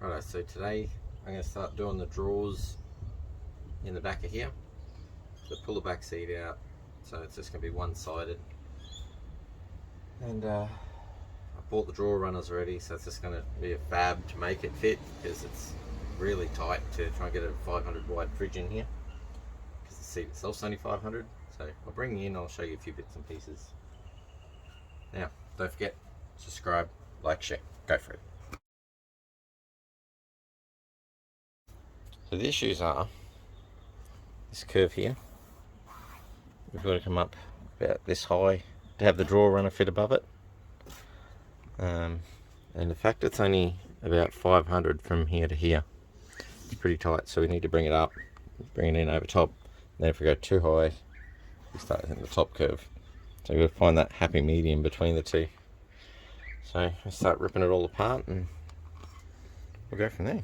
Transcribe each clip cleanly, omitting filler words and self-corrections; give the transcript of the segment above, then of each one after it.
Righto, so today I'm going to start doing the drawers in the back of here. So pull the back seat out, so it's just going to be one-sided. And I bought the drawer runners already, so it's just going to be a fab to make it fit, because it's really tight to try and get a 500 wide fridge in here, because the seat itself's only 500. So I'll bring you in, I'll show you a few bits and pieces. Now, don't forget, subscribe, like, share, go for it. So the issues are this curve here. We've got to come up about this high to have the drawer runner fit above it. And the fact it's only about 500 from here to here, it's pretty tight, so we need to bring it up, bring it in over top. Then if we go too high, we start hitting the top curve. So we've got to find that happy medium between the two. So we start ripping it all apart and we'll go from there.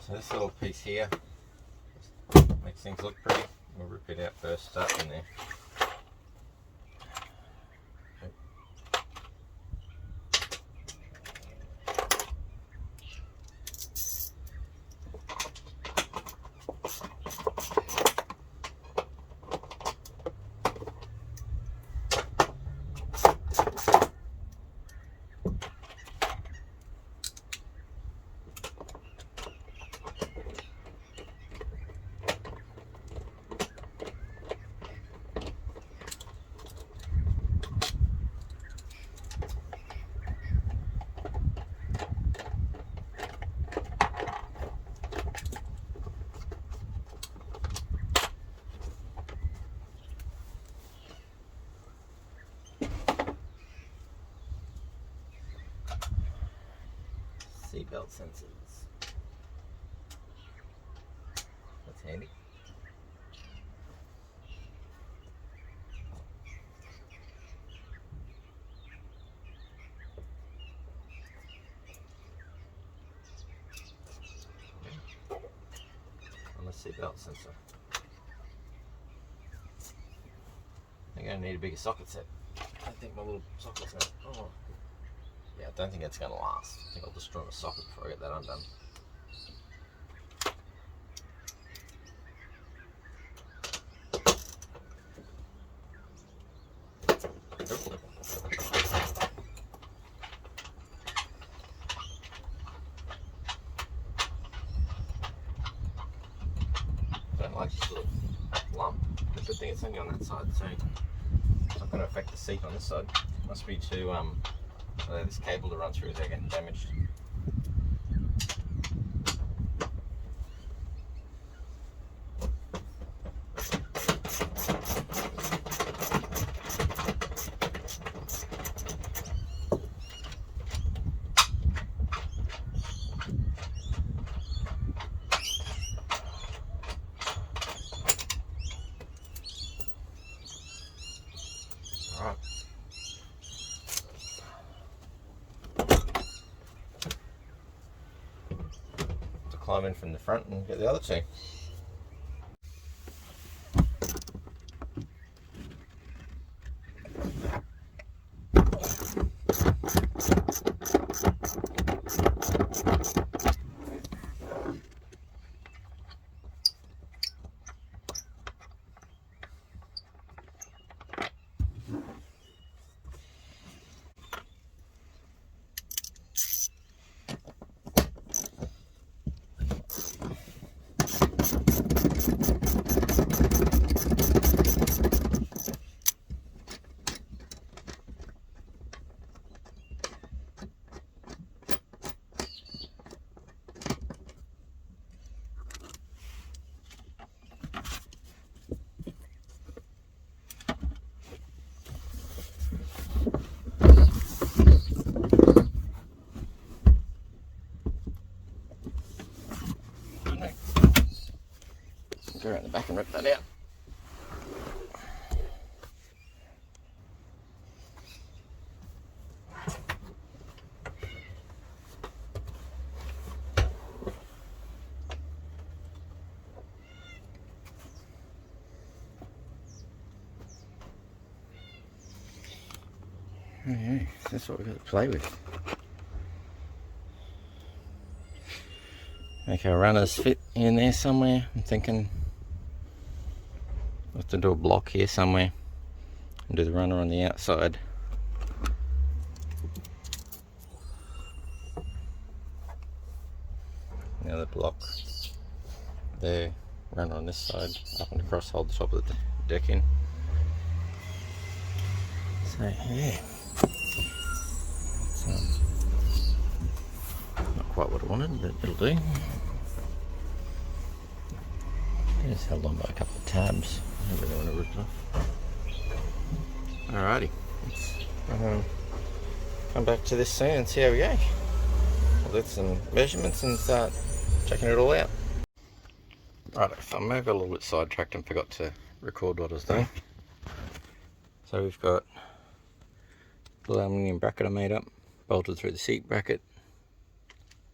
So this little piece here makes things look pretty. We'll rip it out first, start in there. Seatbelt sensors. That's handy. On the seatbelt sensor. I'm going to need a bigger socket set. I think my little socket's going to... Oh. Yeah, I don't think it's going to last. I think I'll destroy my socket before I get that undone. I don't like this little lump. The good thing it's only on that side, so it's not going to affect the seat on this side. It must be too allow this cable to run through without getting damaged. Alright. Climb in from the front and get the other two. Go around the back and rip that out. that's what we've got to play with. Make our runners fit in there somewhere. I'm thinking we'll have to do a block here somewhere and do the runner on the outside. Another block there, runner on this side, up and across, hold the top of the deck in. So yeah, it's not quite what I wanted, but it'll do. Just held on by a couple of tabs. I really want to rip it off. Alrighty, let's come back to this soon and see how we go. We'll get some measurements and start checking it all out. Right, so I may have got a little bit sidetracked and forgot to record what I was doing. So we've got the aluminium bracket I made up, bolted through the seat bracket,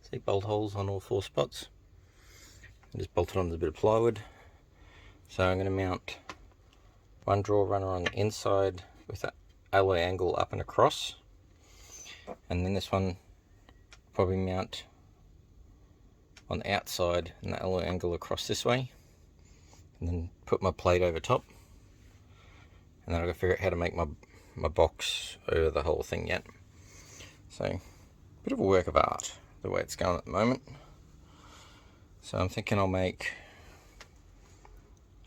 seat bolt holes on all 4 spots, and just bolted on with a bit of plywood. So I'm going to mount one draw runner on the inside with that alloy angle up and across, and then this one probably mount on the outside and the alloy angle across this way, and then put my plate over top, and then I've got to figure out how to make my box over the whole thing yet. So a bit of a work of art the way it's going at the moment. So I'm thinking I'll make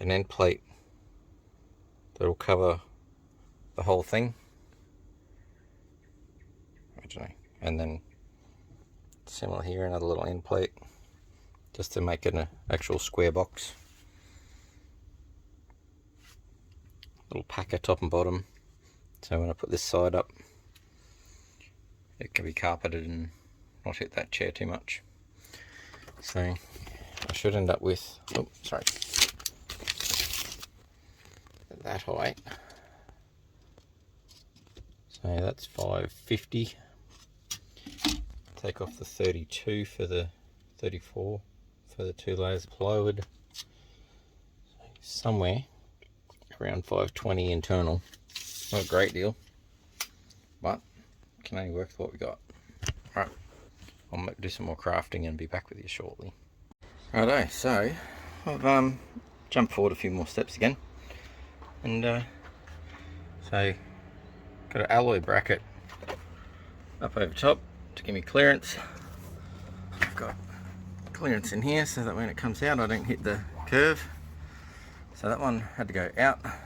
an end plate that'll cover the whole thing, I don't know, and then similar here, another little end plate just to make it an actual square box. Little packer top and bottom, so when I put this side up it can be carpeted and not hit that chair too much. So I should end up with, oh sorry, that height. So that's 550. Take off the 32 for the 34 for the 2 layers of plywood. So somewhere around 520 internal. Not a great deal, but can only work with what we got. Alright, I'll do some more crafting and be back with you shortly. Righto, so I've jumped forward a few more steps again, and so got an alloy bracket up over top to give me clearance. I've got clearance in here so that when it comes out I don't hit the curve. So that one had to go out, that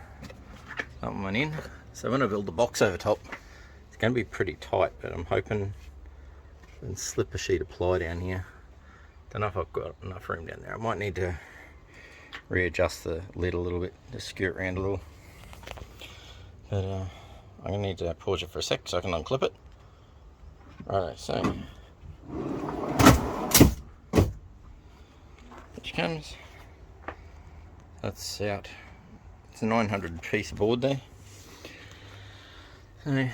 one went in. So when I build the box over top, it's going to be pretty tight, but I'm hoping I can slip a sheet of ply down here. Don't know if I've got enough room down there. I might need to readjust the lid a little bit, just skew it around a little. But I'm going to need to pause it for a sec so I can unclip it. Right, so here she comes. That's out. It's a 900 piece board there. So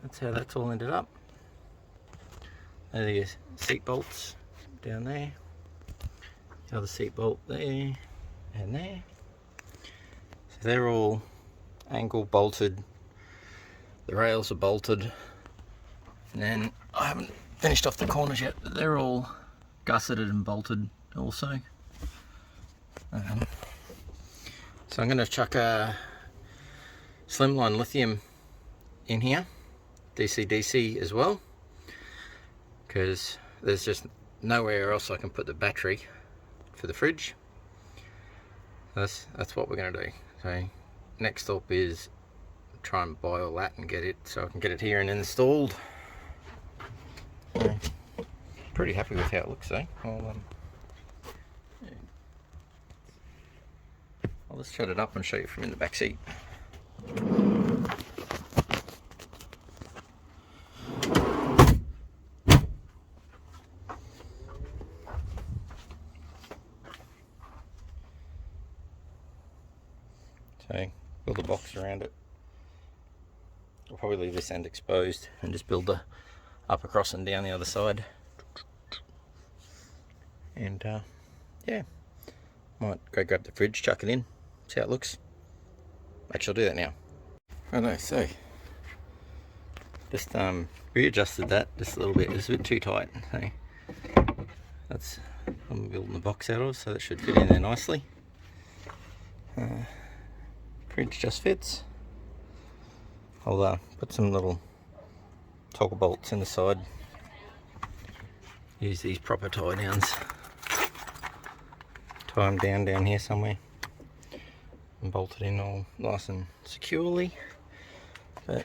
that's how that's all ended up. There are the seat bolts down there. The other seat bolt there and there. So they're all angle bolted. The rails are bolted. And then I haven't finished off the corners yet, but they're all gusseted and bolted also. So I'm going to chuck a slimline lithium in here, DC-DC as well, because there's just nowhere else I can put the battery for the fridge. That's what we're going to do. So next up is try and buy all that and get it so I can get it here and installed. Pretty happy with how it looks though. I'll just shut it up and show you from in the back seat. So build a box around it. I'll probably leave this end exposed and just build the up across and down the other side. And yeah, might go grab the fridge, chuck it in, see how it looks. Actually, I'll do that now. Righto, so just readjusted that just a little bit. It's a bit too tight. So that's I'm building the box out of, so that should fit in there nicely. Print just fits. I'll put some little toggle bolts in the side. Use these proper tie downs. Tie them down here somewhere and bolt it in all nice and securely. But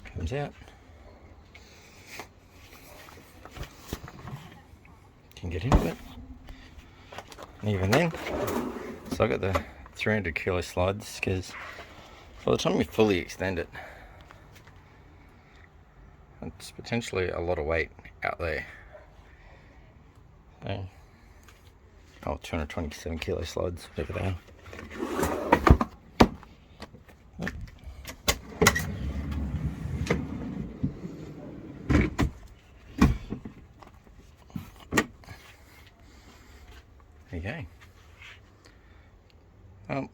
comes out. Can get into it. And even then, so I got the 300 kilo slides, because by the time we fully extend it, it's potentially a lot of weight out there. So, oh, 227 kilo slides, whatever they are. There you go.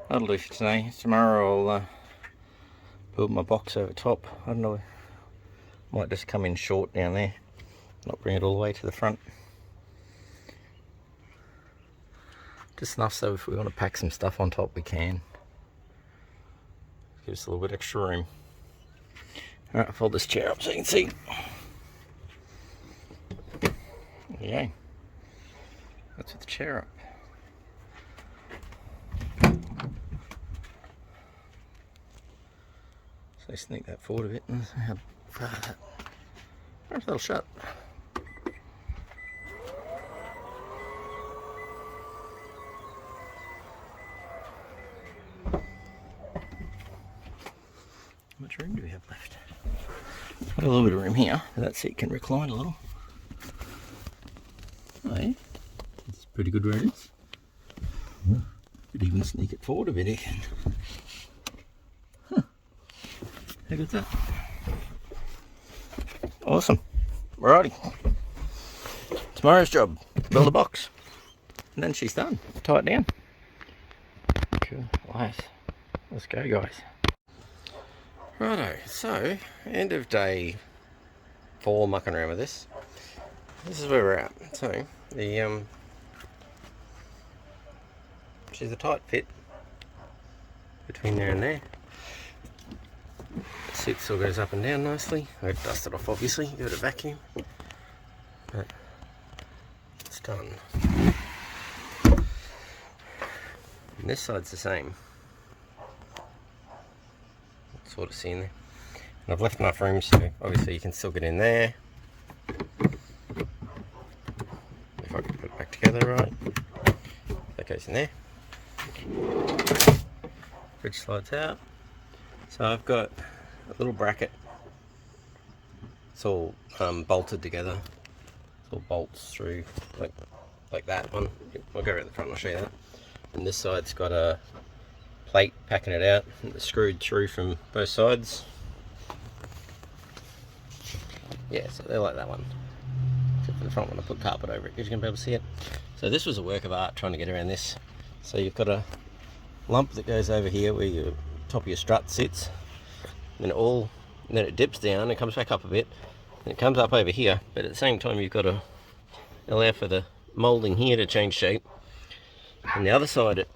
That'll do for today. Tomorrow I'll build my box over top. I don't know, might just come in short down there, not bring it all the way to the front. Just enough so if we want to pack some stuff on top we can. Give us a little bit extra room. Alright, I'll fold this chair up so you can see. There you go. That's with the chair up. So sneak that forward a bit and see how far that. I wonder if that'll shut. How much room do we have left? Got a little bit of room here. That seat can recline a little. Oh yeah, it's pretty good where it is. Could even sneak it forward a bit again. Huh. How good's that? Awesome. Alrighty. Tomorrow's job, build a box. And then she's done. Tie it down. Cool. Nice. Let's go, guys. Righto, so end of day 4 mucking around with this. This is where we're at. So the she's a tight fit between there and there. The seat still goes up and down nicely. I dust it off obviously, give it a vacuum. But it's done. And this side's the same. Sort of seeing there. And I've left enough room so obviously you can still get in there. If I can put it back together right. That goes in there. Fridge slides out. So I've got a little bracket. It's all bolted together. It's all bolts through like that one. I'll go around the front and I'll show you that. And this side's got a plate packing it out, and it's screwed through from both sides. Yeah, so they're like that one. Except for the front one, I put carpet over it because you're going to be able to see it. So this was a work of art trying to get around this. So you've got a lump that goes over here where your top of your strut sits. And then it dips down and comes back up a bit. And it comes up over here, but at the same time you've got to allow for the moulding here to change shape. And the other side it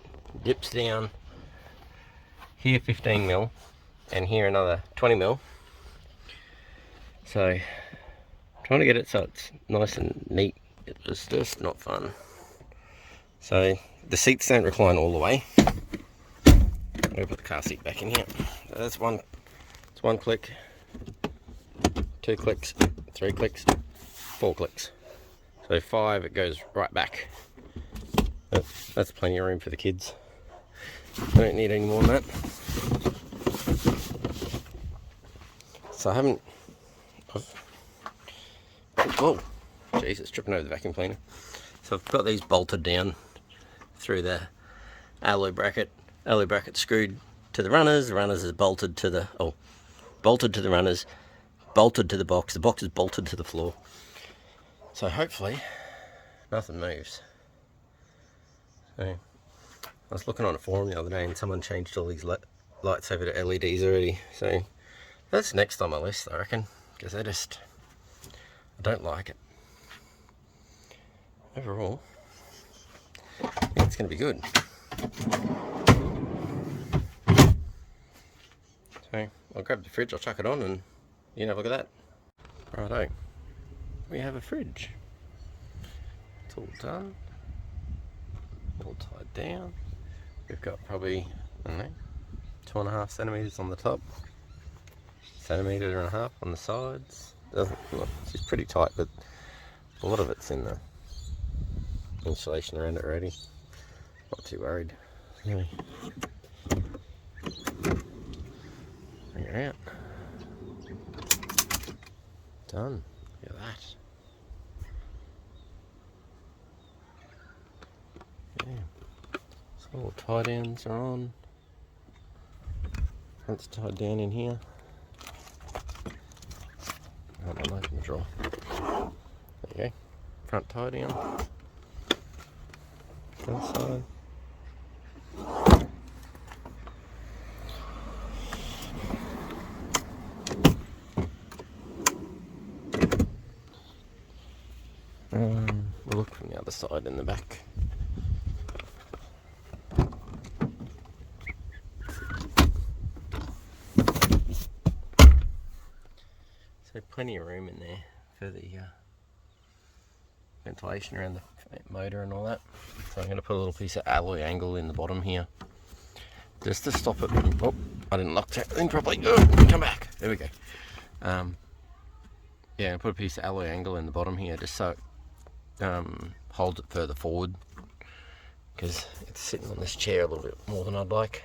dips down here 15mm and here another 20mm. So trying to get it so it's nice and neat, it was just not fun. So the seats don't recline all the way. I'm going to put the car seat back in here. So that's one click, 2 clicks, 3 clicks, 4 clicks. So 5, it goes right back. But that's plenty of room for the kids. I don't need any more than that. So oh, Jesus, tripping over the vacuum cleaner. So I've got these bolted down through the alloy bracket screwed to the runners is bolted to the, bolted to the runners, bolted to the box is bolted to the floor. So hopefully nothing moves. So was looking on a forum the other day and someone changed all these lights over to LEDs already, so that's next on my list, I reckon, because I don't like it. Overall, yeah, it's going to be good. So I'll grab the fridge, I'll chuck it on, and you can have a look at that. Righto, we have a fridge. It's all done, all tied down. We've got probably, I don't know, 2.5 centimeters on the top, 1.5 centimeters on the sides. Doesn't look, it's pretty tight, but a lot of it's in the insulation around it already. Not too worried. Really. Bring it out. Done. Look at that. Yeah. So all tie downs are on. Front's tied down in here. Hold on, open the drawer. There you go. Front tie down. Front side. We'll look from the other side in the back. So plenty of room in there for the ventilation around the motor and all that. So I'm going to put a little piece of alloy angle in the bottom here, just to stop it from, oh, I didn't lock that thing properly. Oh, come back. There we go. Yeah, I put a piece of alloy angle in the bottom here just so it holds it further forward, because it's sitting on this chair a little bit more than I'd like.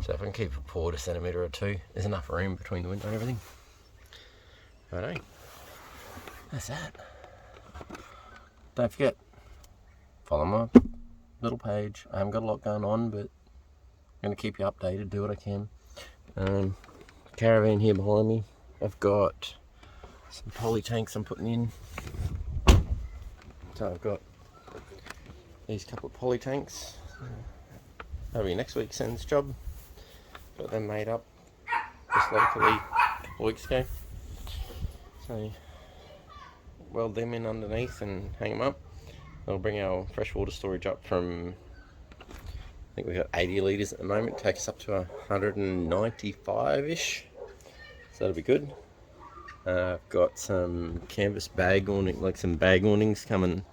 So if I can keep it forward 1 centimetre or 2, there's enough room between the window and everything. Righto, that's that. Don't forget, follow my little page. I haven't got a lot going on, but I'm going to keep you updated, do what I can. Caravan here behind me. I've got some poly tanks I'm putting in. So I've got these couple of poly tanks. That'll be next week's Sen's job. Got them made up just locally a couple of weeks ago. So weld them in underneath and hang them up. That'll bring our freshwater storage up from, I think we've got 80 litres at the moment, take us up to 195-ish. So that'll be good. I've got some canvas bag awning, like some bag awnings coming,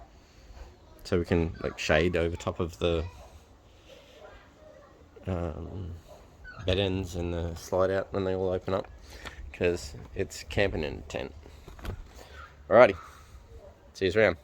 so we can like shade over top of the bed ends and the slide out when they all open up, because it's camping in a tent. Alrighty, see you around.